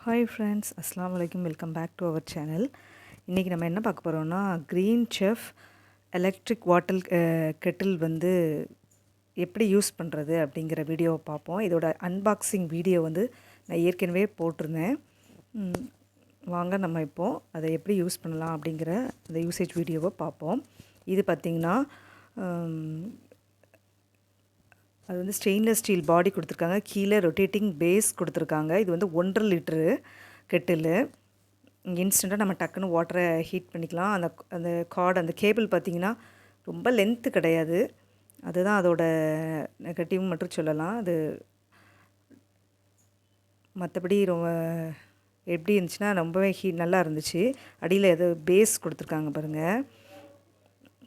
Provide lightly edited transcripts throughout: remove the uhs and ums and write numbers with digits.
Hi friends, அஸ்ஸலாமு அலைக்கும். Welcome back to our channel. இன்றைக்கி நம்ம என்ன பார்க்க போகிறோம்னா, green chef electric water kettle வந்து எப்படி யூஸ் பண்ணுறது அப்படிங்கிற வீடியோவை பார்ப்போம். இதோட அன்பாக்சிங் வீடியோ வந்து நான் ஏற்கனவே போட்டிருந்தேன். வாங்க நம்ம இப்போது அதை எப்படி யூஸ் பண்ணலாம் அப்படிங்கிற அந்த யூசேஜ் வீடியோவை பார்ப்போம். இது பார்த்திங்கன்னா அது வந்து ஸ்டெயின்லெஸ் ஸ்டீல் பாடி கொடுத்துருக்காங்க. கீழே ரொட்டேட்டிங் பேஸ் கொடுத்துருக்காங்க. இது வந்து 1.5 லிட்டரு கெட்டிலு. இன்ஸ்டண்ட்டாக நம்ம டக்குன்னு வாட்டரை ஹீட் பண்ணிக்கலாம். அந்த கார்டு, அந்த கேபிள் பார்த்திங்கன்னா ரொம்ப லென்த்து கிடையாது. அதுதான் அதோட நெகட்டிவ் மட்டும் சொல்லலாம். அது மற்றபடி ரொம்ப எப்படி இருந்துச்சுன்னா ரொம்பவே நல்லா இருந்துச்சு. அடியில் எது பேஸ் கொடுத்துருக்காங்க பாருங்கள்,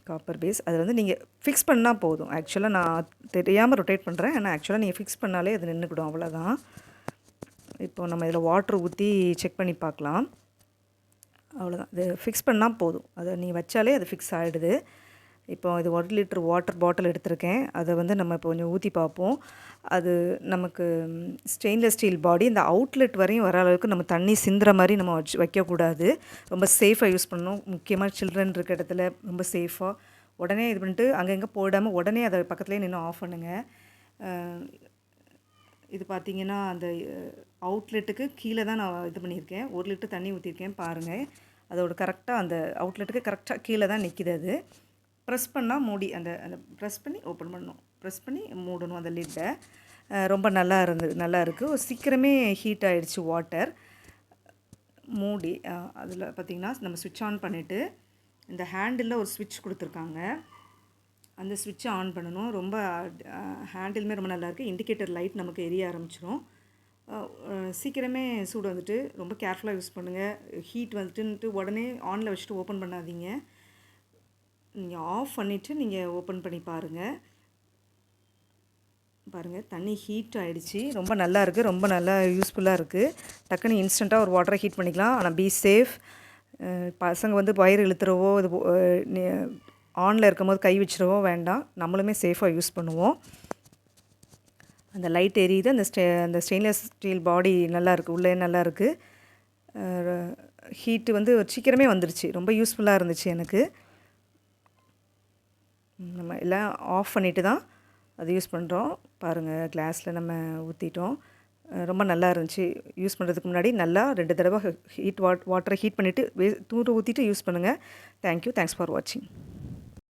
காப்பர் பேஸ். அது வந்து நீங்கள் ஃபிக்ஸ் பண்ணால் போதும். ஆக்சுவலாக நான் தெரியாமல் ரொட்டேட் பண்ணுறேன், ஆனால் ஆக்சுவலாக நீங்கள் ஃபிக்ஸ் பண்ணாலே அது நின்றுக்கிடும், அவ்வளோதான். இப்போ நம்ம இதில் வாட்ரு ஊற்றி செக் பண்ணி பார்க்கலாம். அவ்வளோதான், இது ஃபிக்ஸ் பண்ணால் போதும். அதை நீங்கள் வச்சாலே அது ஃபிக்ஸ் ஆகிடுது. இப்போ இது 1 லிட்டர் வாட்டர் பாட்டில் எடுத்திருக்கேன். அதை வந்து நம்ம இப்போ கொஞ்சம் ஊற்றி பார்ப்போம். அது நமக்கு ஸ்டெயின்லெஸ் ஸ்டீல் பாடி இந்த அவுட்லெட் வரையும் வர அளவுக்கு நம்ம தண்ணி சிந்துற மாதிரி நம்ம வைக்கக்கூடாது. ரொம்ப சேஃபாக யூஸ் பண்ணணும். முக்கியமாக சில்ட்ரன் இருக்க இடத்துல ரொம்ப சேஃபாக உடனே இது பண்ணிட்டு அங்கங்கே போடாமல் உடனே அதை பக்கத்துலேயே நின்று ஆஃப் பண்ணுங்கள். இது பார்த்திங்கன்னா அந்த அவுட்லெட்டுக்கு கீழே தான் நான் இது பண்ணியிருக்கேன். 1 லிட்டர் தண்ணி ஊற்றிருக்கேன் பாருங்கள். அதோட கரெக்டாக அந்த அவுட்லெட்டுக்கு கரெக்டாக கீழே தான் நிற்கிது. அது ப்ரெஸ் பண்ணால் மூடி அந்த ப்ரெஸ் பண்ணி ஓப்பன் பண்ணணும், ப்ரெஸ் பண்ணி மூடணும் அந்த லிட்டை. ரொம்ப நல்லா இருக்குது. சீக்கிரமே ஹீட் ஆகிடுச்சு வாட்டர். மூடி அதில் பார்த்திங்கன்னா நம்ம ஸ்விட்ச் ஆன் பண்ணிவிட்டு இந்த ஹேண்டிலில் ஒரு ஸ்விட்ச் கொடுத்துருக்காங்க. அந்த ஸ்விட்சை ஆன் பண்ணணும். ரொம்ப ஹேண்டிலுமே ரொம்ப நல்லாயிருக்கு. இண்டிகேட்டர் லைட் நமக்கு எரிய ஆரம்பிச்சிடும். சீக்கிரமே சூடு வந்துட்டு ரொம்ப கேர்ஃபுல்லாக யூஸ் பண்ணுங்கள். ஹீட் வந்துட்டுன்ட்டு உடனே ஆனில் வச்சுட்டு ஓப்பன் பண்ணாதீங்க. நீங்கள் ஆஃப் பண்ணிவிட்டு நீங்கள் ஓப்பன் பண்ணி பாருங்கள். தண்ணி ஹீட் ஆகிடுச்சு. ரொம்ப நல்லா இருக்குது, ரொம்ப நல்லா யூஸ்ஃபுல்லாக இருக்குது. டக்குன்னு இன்ஸ்டண்ட்டாக ஒரு வாட்டரை ஹீட் பண்ணிக்கலாம். ஆனால் பி சேஃப். பசங்க வந்து வயிறு இழுத்துறவோ இது ஆனில் இருக்கும்போது கை வச்சிடவோ வேண்டாம். நம்மளுமே சேஃபாக யூஸ் பண்ணுவோம். அந்த லைட் எரியுது. அந்த ஸ்டெயின்லெஸ் ஸ்டீல் பாடி நல்லாயிருக்கு, உள்ளே நல்லாயிருக்கு. ஹீட்டு வந்து சீக்கிரமே வந்துருச்சு. ரொம்ப யூஸ்ஃபுல்லாக இருந்துச்சு எனக்கு. நம்ம எல்லாம் ஆஃப் பண்ணிவிட்டு தான் அது யூஸ் பண்ணுறோம். பாருங்கள், கிளாஸில் நம்ம ஊற்றிட்டோம். ரொம்ப நல்லா இருந்துச்சு. யூஸ் பண்ணுறதுக்கு முன்னாடி நல்லா 2 தடவை வாட்டரை ஹீட் பண்ணிவிட்டு தூர ஊற்றிட்டு யூஸ் பண்ணுங்கள். தேங்க்யூ. தேங்க்ஸ் ஃபார் வாட்சிங்.